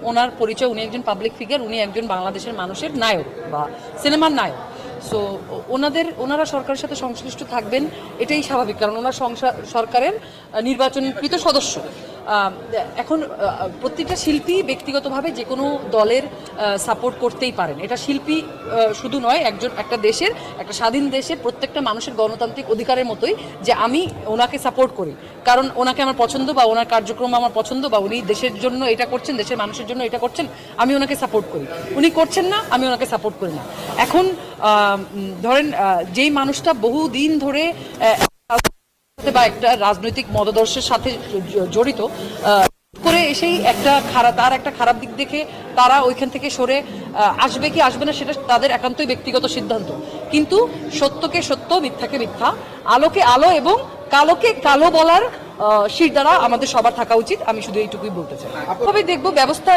ওনার পরিচয়, উনি একজন পাবলিক ফিগার, উনি একজন বাংলাদেশের মানুষের নায়ক বা সিনেমার নায়ক। সো ওনারা সরকারের সাথে সংশ্লিষ্ট থাকবেন, এটাই স্বাভাবিক, কারণ ওনার সরকারের নির্বাচনকৃত সদস্য। এখন প্রত্যেকটা শিল্পী ব্যক্তিগতভাবে যে কোনো দলের সাপোর্ট করতেই পারেন, এটা শিল্পী শুধু নয়, একটা দেশের, একটা স্বাধীন দেশের প্রত্যেকটা মানুষের গণতান্ত্রিক অধিকারের মতোই যে আমি ওনাকে সাপোর্ট করি, কারণ ওনাকে আমার পছন্দ বা ওনার কার্যক্রম আমার পছন্দ, বা উনি দেশের জন্য এটা করছেন, দেশের মানুষের জন্য এটা করছেন, আমি ওনাকে সাপোর্ট করি। উনি করছেন না, আমি ওনাকে সাপোর্ট করি না। এখন ধরেন যেই মানুষটা বহুদিন ধরে বা একটা রাজনৈতিক মতাদর্শের সাথে জড়িত করে এসেই তার একটা খারাপ দিক দেখে তারা ওইখান থেকে সরে আসবে কি আসবে না সেটা তাদের একান্তই ব্যক্তিগত সিদ্ধান্ত, কিন্তু সত্যকে সত্য, মিথ্যাকে মিথ্যা, আলোকে আলো এবং কালোকে কালো বলার শিরদাঁড়া আমাদের সবার থাকা উচিত। আমি শুধু এইটুকুই বলতে চাই। তবে দেখবো ব্যবস্থা